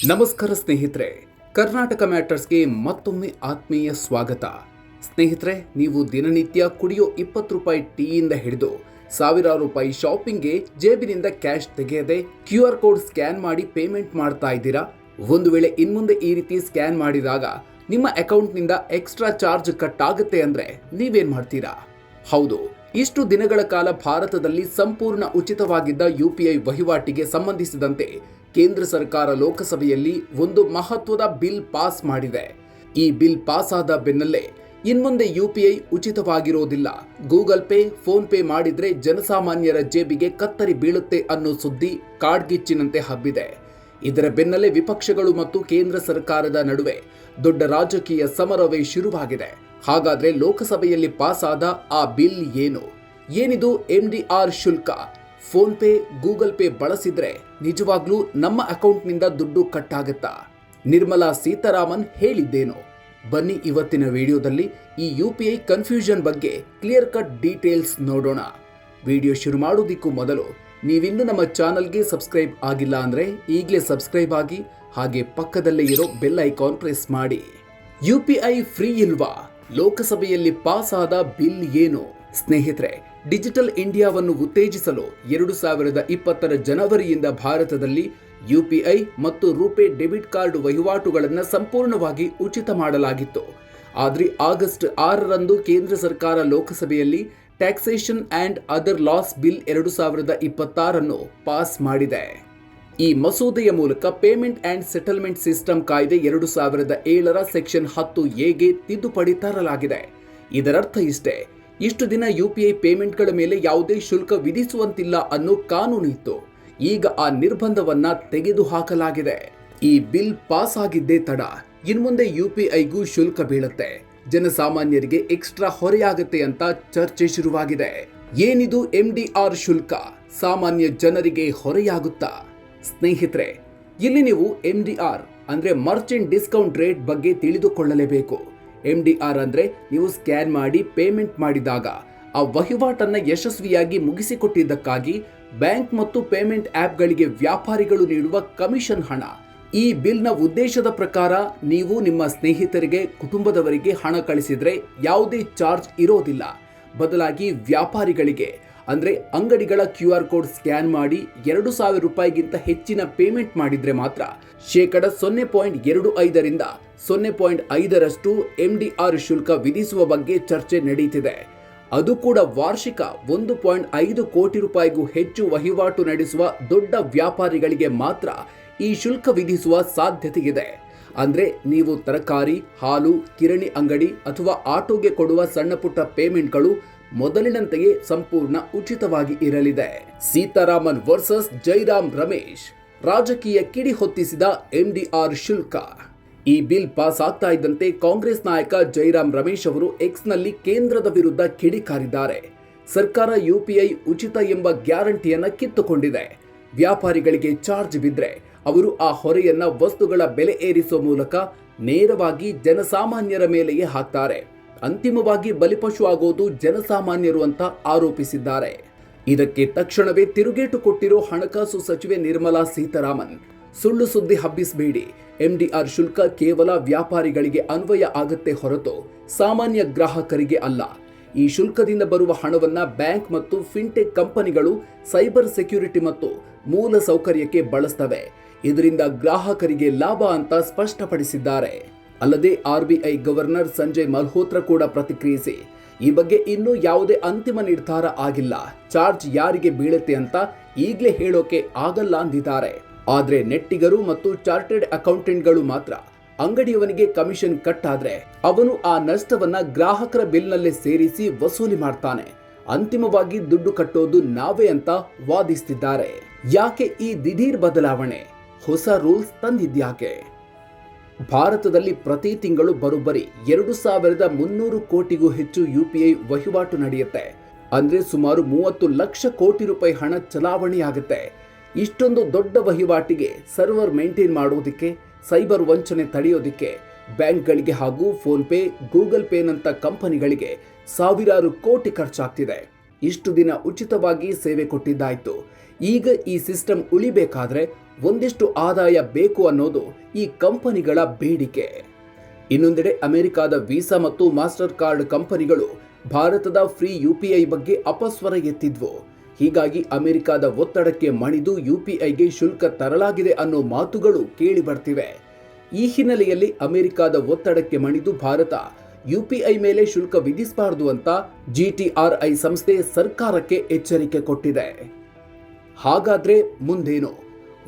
ನಮಸ್ಕಾರ ಸ್ನೇಹಿತರೆ, ಕರ್ನಾಟಕ ಮ್ಯಾಟರ್ಸ್ಗೆ ಮತ್ತೊಮ್ಮೆ ಆತ್ಮೀಯ ಸ್ವಾಗತ. ಸ್ನೇಹಿತರೆ, ನೀವು ದಿನನಿತ್ಯ ಕುಡಿಯೋ 20 ರೂಪಾಯಿ ಟೀಯಿಂದ ಹಿಡಿದು ಸಾವಿರಾರು ರೂಪಾಯಿ ಶಾಪಿಂಗ್ಗೆ ಜೇಬಿನಿಂದ ಕ್ಯಾಶ್ ತೆಗೆಯದೆ QR ಕೋಡ್ ಸ್ಕ್ಯಾನ್ ಮಾಡಿ ಪೇಮೆಂಟ್ ಮಾಡ್ತಾ ಇದ್ದೀರಾ? ಒಂದು ವೇಳೆ ಇನ್ಮುಂದೆ ಈ ರೀತಿ ಸ್ಕ್ಯಾನ್ ಮಾಡಿದಾಗ ನಿಮ್ಮ ಅಕೌಂಟ್ನಿಂದ ಎಕ್ಸ್ಟ್ರಾ ಚಾರ್ಜ್ ಕಟ್ ಆಗುತ್ತೆ ಅಂದ್ರೆ ನೀವೇನ್ ಮಾಡ್ತೀರಾ? ಹೌದು, ಇಷ್ಟು ದಿನಗಳ ಕಾಲ ಭಾರತದಲ್ಲಿ ಸಂಪೂರ್ಣ ಉಚಿತವಾಗಿದ್ದ UPI ವಹಿವಾಟಿಗೆ ಸಂಬಂಧಿಸಿದಂತೆ ಕೇಂದ್ರ ಸರ್ಕಾರ ಲೋಕಸಭೆಯಲ್ಲಿ ಒಂದು ಮಹತ್ವದ ಬಿಲ್ ಪಾಸ್ ಮಾಡಿದೆ. ಈ ಬಿಲ್ ಪಾಸ್ ಆದ ಬೆನ್ನಲ್ಲೇ ಇನ್ಮುಂದೆ UPI ಉಚಿತವಾಗಿರೋದಿಲ್ಲ, ಗೂಗಲ್ ಪೇ, ಫೋನ್ ಪೇ ಮಾಡಿದ್ರೆ ಜನಸಾಮಾನ್ಯರ ಜೇಬಿಗೆ ಕತ್ತರಿ ಬೀಳುತ್ತೆ ಅನ್ನೋ ಸುದ್ದಿ ಕಾಡ್ಗಿಚ್ಚಿನಂತೆ ಹಬ್ಬಿದೆ. ಇದರ ಬೆನ್ನಲ್ಲೇ ವಿಪಕ್ಷಗಳು ಮತ್ತು ಕೇಂದ್ರ ಸರ್ಕಾರದ ನಡುವೆ ದೊಡ್ಡ ರಾಜಕೀಯ ಸಮರವೇ ಶುರುವಾಗಿದೆ. ಹಾಗಾದ್ರೆ ಲೋಕಸಭೆಯಲ್ಲಿ ಪಾಸ್ ಆದ ಆ ಬಿಲ್ ಏನು? ಏನಿದು MDR ಶುಲ್ಕ? ಫೋನ್ ಪೇ, ಗೂಗಲ್ ಪೇ ಬಳಸಿದ್ರೆ ನಿಜವಾಗ್ಲೂ ನಮ್ಮ ಅಕೌಂಟ್ನಿಂದ ದುಡ್ಡು ಕಟ್ ಆಗುತ್ತಾ? ನಿರ್ಮಲಾ ಸೀತಾರಾಮನ್ ಹೇಳಿದ್ದೇನು? ಬನ್ನಿ ಇವತ್ತಿನ ವಿಡಿಯೋದಲ್ಲಿ ಈ UPI ಕನ್ಫ್ಯೂಷನ್ ಬಗ್ಗೆ ಕ್ಲಿಯರ್ ಕಟ್ ಡೀಟೇಲ್ಸ್ ನೋಡೋಣ. ವಿಡಿಯೋ ಶುರು ಮಾಡೋದಕ್ಕೂ ಮೊದಲು ನೀವಿನ್ನೂ ನಮ್ಮ ಚಾನಲ್ಗೆ ಸಬ್ಸ್ಕ್ರೈಬ್ ಆಗಿಲ್ಲ ಅಂದ್ರೆ ಈಗಲೇ ಸಬ್ಸ್ಕ್ರೈಬ್ ಆಗಿ, ಹಾಗೆ ಪಕ್ಕದಲ್ಲೇ ಇರೋ ಬೆಲ್ ಐಕಾನ್ ಪ್ರೆಸ್ ಮಾಡಿ. UPI ಫ್ರೀ ಇಲ್ವಾ? ಲೋಕಸಭೆಯಲ್ಲಿ ಪಾಸ್ ಆದ ಬಿಲ್ ಏನು? ಸ್ನೇಹಿತರೆ, ಡಿಜಿಟಲ್ ಇಂಡಿಯಾವನ್ನು ಉತ್ತೇಜಿಸಲು 2020 ಜನವರಿಯಿಂದ ಭಾರತದಲ್ಲಿ UPI ಮತ್ತು ರೂಪೇ ಡೆಬಿಟ್ ಕಾರ್ಡ್ ವಹಿವಾಟುಗಳನ್ನು ಸಂಪೂರ್ಣವಾಗಿ ಉಚಿತ ಮಾಡಲಾಗಿತ್ತು. ಆದರೆ ಆಗಸ್ಟ್ 6ರಂದು ಕೇಂದ್ರ ಸರ್ಕಾರ ಲೋಕಸಭೆಯಲ್ಲಿ taxation and other loss bill 2026 pass ಮಾಡಿದೆ. ಈ ಮಸೂದೆಯ ಮೂಲಕ ಪೇಮೆಂಟ್ ಅಂಡ್ ಸೆಟಲ್ಮೆಂಟ್ ಸಿಸ್ಟಮ್ ಕಾಯ್ದೆ 2007ರ ಸೆಕ್ಷನ್ 10A ತಿದ್ದುಪಡಿ ತರಲಾಗಿದೆ. ಇದರರ್ಥ ಇಷ್ಟೇ, ಇಷ್ಟು ದಿನ UPI ಪೇಮೆಂಟ್ಗಳ ಮೇಲೆ ಯಾವುದೇ ಶುಲ್ಕ ವಿಧಿಸುವಂತಿಲ್ಲ ಅನ್ನೋ ಕಾನೂನಿತ್ತು. ಈಗ ಆ ನಿರ್ಬಂಧವನ್ನ ತೆಗೆದುಹಾಕಲಾಗಿದೆ. ಈ ಬಿಲ್ ಪಾಸ್ ಆಗಿದ್ದೇ ತಡ, ಇನ್ಮುಂದೆ UPIಗೂ ಶುಲ್ಕ ಬೀಳುತ್ತೆ, ಜನಸಾಮಾನ್ಯರಿಗೆ ಎಕ್ಸ್ಟ್ರಾ ಹೊರೆಯಾಗುತ್ತೆ ಅಂತ ಚರ್ಚೆ ಶುರುವಾಗಿದೆ. ಏನಿದು MDR ಶುಲ್ಕ? ಸಾಮಾನ್ಯ ಜನರಿಗೆ ಹೊರೆಯಾಗುತ್ತಾ? ಸ್ನೇಹಿತರೆ, ಇಲ್ಲಿ ನೀವು MDR ಅಂದ್ರೆ ಮರ್ಚೆಂಟ್ ಡಿಸ್ಕೌಂಟ್ ರೇಟ್ ಬಗ್ಗೆ ತಿಳಿದುಕೊಳ್ಳಲೇಬೇಕು. MDR ಅಂದ್ರೆ ನೀವು ಸ್ಕ್ಯಾನ್ ಮಾಡಿ ಪೇಮೆಂಟ್ ಮಾಡಿದಾಗ ಆ ವಹಿವಾಟನ್ನ ಯಶಸ್ವಿಯಾಗಿ ಮುಗಿಸಿಕೊಟ್ಟಿದ್ದಕ್ಕಾಗಿ ಬ್ಯಾಂಕ್ ಮತ್ತು ಪೇಮೆಂಟ್ ಆಪ್ಗಳಿಗೆ ವ್ಯಾಪಾರಿಗಳು ನೀಡುವ ಕಮಿಷನ್ ಹಣ. ಈ ಬಿಲ್ನ ಉದ್ದೇಶದ ಪ್ರಕಾರ ನೀವು ನಿಮ್ಮ ಸ್ನೇಹಿತರಿಗೆ, ಕುಟುಂಬದವರಿಗೆ ಹಣ ಕಳಿಸಿದ್ರೆ ಯಾವುದೇ ಚಾರ್ಜ್ ಇರೋದಿಲ್ಲ. ಬದಲಾಗಿ ವ್ಯಾಪಾರಿಗಳಿಗೆ ಅಂದ್ರೆ ಅಂಗಡಿಗಳ QR ಕೋಡ್ ಸ್ಕ್ಯಾನ್ ಮಾಡಿ 2,000 ರೂಪಾಯಿಗಿಂತ ಹೆಚ್ಚಿನ ಪೇಮೆಂಟ್ ಮಾಡಿದ್ರೆ ಮಾತ್ರ %0.25ರಿಂದ 0.5ರಷ್ಟು MDR ಶುಲ್ಕ ವಿಧಿಸುವ ಬಗ್ಗೆ ಚರ್ಚೆ ನಡೆಯುತ್ತಿದೆ. ಅದು ಕೂಡ ವಾರ್ಷಿಕ 1.5 ಕೋಟಿ ರೂಪಾಯಿಗೂ ಹೆಚ್ಚು ವಹಿವಾಟು ನಡೆಸುವ ದೊಡ್ಡ ವ್ಯಾಪಾರಿಗಳಿಗೆ ಮಾತ್ರ ಈ ಶುಲ್ಕ ವಿಧಿಸುವ ಸಾಧ್ಯತೆ ಇದೆ. ಅಂದ್ರೆ ನೀವು ತರಕಾರಿ, ಹಾಲು, ಕಿರಣಿ ಅಂಗಡಿ ಅಥವಾ ಆಟೋಗೆ ಕೊಡುವ ಸಣ್ಣ ಪುಟ್ಟ ಪೇಮೆಂಟ್ಗಳು ಮೊದಲಿನಂತೆಯೇ ಸಂಪೂರ್ಣ ಉಚಿತವಾಗಿ ಇರಲಿದೆ. ಸೀತಾರಾಮನ್ ವರ್ಸಸ್ ಜೈರಾಮ್ ರಮೇಶ್, ರಾಜಕೀಯ ಕಿಡಿ ಹೊತ್ತಿಸಿದ MDR ಶುಲ್ಕ. ಈ ಬಿಲ್ ಪಾಸ್ ಆಗ್ತಾ ಇದ್ದಂತೆ ಕಾಂಗ್ರೆಸ್ ನಾಯಕ ಜೈರಾಮ್ ರಮೇಶ್ ಅವರು ಎಕ್ಸ್ನಲ್ಲಿ ಕೇಂದ್ರದ ವಿರುದ್ಧ ಕಿಡಿಕಾರಿದ್ದಾರೆ. ಸರ್ಕಾರ UPI ಉಚಿತ ಎಂಬ ಗ್ಯಾರಂಟಿಯನ್ನ ಕಿತ್ತುಕೊಂಡಿದೆ. ವ್ಯಾಪಾರಿಗಳಿಗೆ ಚಾರ್ಜ್ ಬಿದ್ರೆ ಅವರು ಆ ಹೊರೆಯನ್ನ ವಸ್ತುಗಳ ಬೆಲೆ ಏರಿಸುವ ಮೂಲಕ ನೇರವಾಗಿ ಜನಸಾಮಾನ್ಯರ ಮೇಲೆಯೇ ಹಾಕ್ತಾರೆ. ಅಂತಿಮವಾಗಿ ಬಲಿಪಶು ಆಗೋದು ಜನಸಾಮಾನ್ಯರು ಅಂತ ಆರೋಪಿಸಿದ್ದಾರೆ. ಇದಕ್ಕೆ ತಕ್ಷಣವೇ ತಿರುಗೇಟು ಕೊಟ್ಟಿರೋ ಹಣಕಾಸು ಸಚಿವೆ ನಿರ್ಮಲಾ ಸೀತಾರಾಮನ್, ಸುಳ್ಳು ಸುದ್ದಿ ಹಬ್ಬಿಸಬೇಡಿ, MDR ಶುಲ್ಕ ಕೇವಲ ವ್ಯಾಪಾರಿಗಳಿಗೆ ಅನ್ವಯ ಆಗತ್ತೆ ಹೊರತು ಸಾಮಾನ್ಯ ಗ್ರಾಹಕರಿಗೆ ಅಲ್ಲ. ಈ ಶುಲ್ಕದಿಂದ ಬರುವ ಹಣವನ್ನ ಬ್ಯಾಂಕ್ ಮತ್ತು ಫಿನ್ಟೆಕ್ ಕಂಪನಿಗಳು ಸೈಬರ್ ಸೆಕ್ಯೂರಿಟಿ ಮತ್ತು ಮೂಲ ಸೌಕರ್ಯಕ್ಕೆ ಬಳಸ್ತವೆ. ಇದರಿಂದ ಗ್ರಾಹಕರಿಗೆ ಲಾಭ ಅಂತ ಸ್ಪಷ್ಟಪಡಿಸಿದ್ದಾರೆ. ಅಲ್ಲದೆ RBI ಗವರ್ನರ್ ಸಂಜಯ್ ಮಲ್ಹೋತ್ರಾ ಕೂಡ ಪ್ರತಿಕ್ರಿಯಿಸಿ, ಈ ಬಗ್ಗೆ ಇನ್ನೂ ಯಾವುದೇ ಅಂತಿಮ ನಿರ್ಧಾರ ಆಗಿಲ್ಲ, ಚಾರ್ಜ್ ಯಾರಿಗೆ ಬೀಳುತ್ತೆ ಅಂತ ಈಗಲೇ ಹೇಳೋಕೆ ಆಗಲ್ಲ ಅಂದಿದ್ದಾರೆ. ಆದ್ರೆ ನೆಟ್ಟಿಗರು ಮತ್ತು ಚಾರ್ಟೆಡ್ ಅಕೌಂಟೆಂಟ್ಗಳು ಮಾತ್ರ ಅಂಗಡಿಯವನಿಗೆ ಕಮಿಷನ್ ಕಟ್ ಆದ್ರೆ ಅವನು ಆ ನಷ್ಟವನ್ನ ಗ್ರಾಹಕರ ಬಿಲ್ನಲ್ಲೇ ಸೇರಿಸಿ ವಸೂಲಿ ಮಾಡ್ತಾನೆ. ಅಂತಿಮವಾಗಿ ದುಡ್ಡು ಕಟ್ಟೋದು ನಾವೇ ಅಂತ ವಾದಿಸ್ತಿದ್ದಾರೆ. ಯಾಕೆ ಈ ದಿಢೀರ್ ಬದಲಾವಣೆ? ಹೊಸ ರೂಲ್ಸ್ ತಂದಿದ್ಯಾಕೆ? ಭಾರತದಲ್ಲಿ ಪ್ರತಿ ತಿಂಗಳು ಬರೋಬ್ಬರಿ 2,300 ಕೋಟಿಗೂ ಹೆಚ್ಚು UPI ವಹಿವಾಟು ನಡೆಯುತ್ತೆ. ಅಂದ್ರೆ ಸುಮಾರು 30 ಲಕ್ಷ ಕೋಟಿ ರೂಪಾಯಿ ಹಣ ಚಲಾವಣೆಯಾಗುತ್ತೆ. ಇಷ್ಟೊಂದು ದೊಡ್ಡ ವಹಿವಾಟಿಗೆ ಸರ್ವರ್ ಮೇಂಟೈನ್ ಮಾಡೋದಿಕ್ಕೆ, ಸೈಬರ್ ವಂಚನೆ ತಡೆಯೋದಿಕ್ಕೆ ಬ್ಯಾಂಕ್ಗಳಿಗೆ ಹಾಗೂ ಫೋನ್ ಪೇ, ಗೂಗಲ್ ಪೇನಂತ ಕಂಪನಿಗಳಿಗೆ ಸಾವಿರಾರು ಕೋಟಿ ಖರ್ಚಾಗ್ತಿದೆ. ಇಷ್ಟು ದಿನ ಉಚಿತವಾಗಿ ಸೇವೆ ಕೊಟ್ಟಿದ್ದಾಯ್ತು. ಈಗ ಈ ಸಿಸ್ಟಮ್ ಉಳಿಬೇಕಾದ್ರೆ ಒಂದಿಷ್ಟು ಆದಾಯ ಬೇಕು ಅನ್ನೋದು ಈ ಕಂಪನಿಗಳ ಬೇಡಿಕೆ. ಇನ್ನೊಂದೆಡೆ ಅಮೆರಿಕದ ವೀಸಾ ಮತ್ತು ಮಾಸ್ಟರ್ ಕಾರ್ಡ್ ಕಂಪನಿಗಳು ಭಾರತದ ಫ್ರೀ UPI ಬಗ್ಗೆ ಅಪಸ್ವರ ಎತ್ತಿದ್ವು. ಹೀಗಾಗಿ ಅಮೆರಿಕದ ಒತ್ತಡಕ್ಕೆ ಮಣಿದು UPIಗೆ ಶುಲ್ಕ ತರಲಾಗಿದೆ ಅನ್ನೋ ಮಾತುಗಳು ಕೇಳಿ ಬರ್ತಿವೆ. ಈ ಹಿನ್ನೆಲೆಯಲ್ಲಿ ಅಮೆರಿಕದ ಒತ್ತಡಕ್ಕೆ ಮಣಿದು ಭಾರತ UPI ಮೇಲೆ ಶುಲ್ಕ ವಿಧಿಸಬಾರದು ಅಂತ GTRI ಸಂಸ್ಥೆ ಸರ್ಕಾರಕ್ಕೆ ಎಚ್ಚರಿಕೆ ಕೊಟ್ಟಿದೆ. ಹಾಗಾದ್ರೆ ಮುಂದೇನು?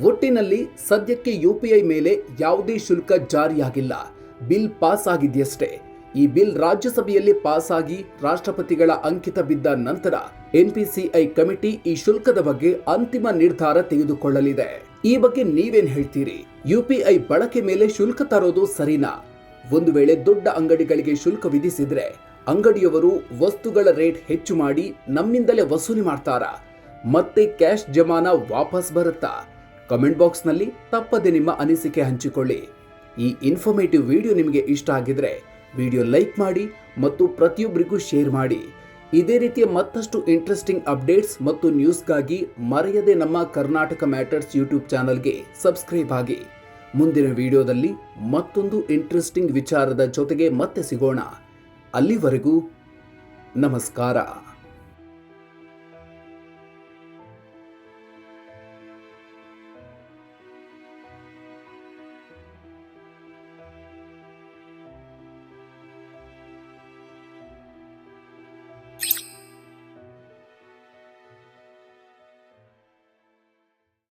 ಒಟ್ಟಿನಲ್ಲಿ ಸದ್ಯಕ್ಕೆ UPI ಮೇಲೆ ಯಾವುದೇ ಶುಲ್ಕ ಜಾರಿಯಾಗಿಲ್ಲ. Bill pass ಆಗಿದೆಯಷ್ಟೇ. ಈ ಬಿಲ್ ರಾಜ್ಯಸಭೆಯಲ್ಲಿ ಪಾಸ್ ಆಗಿ ರಾಷ್ಟ್ರಪತಿಗಳ ಅಂಕಿತ ಬಿದ್ದ ನಂತರ NPCI ಕಮಿಟಿ ಈ ಶುಲ್ಕದ ಬಗ್ಗೆ ಅಂತಿಮ ನಿರ್ಧಾರ ತೆಗೆದುಕೊಳ್ಳಲಿದೆ. ಈ ಬಗ್ಗೆ ನೀವೇನ್ ಹೇಳ್ತೀರಿ? UPI ಬಳಕೆ ಮೇಲೆ ಶುಲ್ಕ ತರೋದು ಸರಿನಾ? ಒಂದು ವೇಳೆ ದೊಡ್ಡ ಅಂಗಡಿಗಳಿಗೆ ಶುಲ್ಕ ವಿಧಿಸಿದ್ರೆ ಅಂಗಡಿಯವರು ವಸ್ತುಗಳ ರೇಟ್ ಹೆಚ್ಚು ಮಾಡಿ ನಮ್ಮಿಂದಲೇ ವಸೂಲಿ ಮಾಡ್ತಾರಾ? ಮತ್ತೆ ಕ್ಯಾಶ್ ಜಮಾನ ವಾಪಸ್ ಬರುತ್ತಾ? ಕಮೆಂಟ್ ಬಾಕ್ಸ್ನಲ್ಲಿ ತಪ್ಪದೆ ನಿಮ್ಮ ಅನಿಸಿಕೆ ಹಂಚಿಕೊಳ್ಳಿ. ಈ ಇನ್ಫಾರ್ಮೇಟಿವ್ ವಿಡಿಯೋ ನಿಮಗೆ ಇಷ್ಟ ಆಗಿದ್ರೆ ವಿಡಿಯೋ ಲೈಕ್ ಮಾಡಿ ಮತ್ತು ಪ್ರತಿಯೊಬ್ಬರಿಗೂ ಶೇರ್ ಮಾಡಿ. ಇದೇ ರೀತಿಯ ಮತ್ತಷ್ಟು ಇಂಟ್ರೆಸ್ಟಿಂಗ್ ಅಪ್ಡೇಟ್ಸ್ ಮತ್ತು ನ್ಯೂಸ್ಗಾಗಿ ಮರೆಯದೆ ನಮ್ಮ ಕರ್ನಾಟಕ ಮ್ಯಾಟರ್ಸ್ ಯೂಟ್ಯೂಬ್ ಚಾನಲ್ಗೆ ಸಬ್ಸ್ಕ್ರೈಬ್ ಆಗಿ. ಮುಂದಿನ ವಿಡಿಯೋದಲ್ಲಿ ಮತ್ತೊಂದು ಇಂಟ್ರೆಸ್ಟಿಂಗ್ ವಿಚಾರದ ಜೊತೆಗೆ ಮತ್ತೆ ಸಿಗೋಣ. ಅಲ್ಲಿವರೆಗೂ ನಮಸ್ಕಾರ.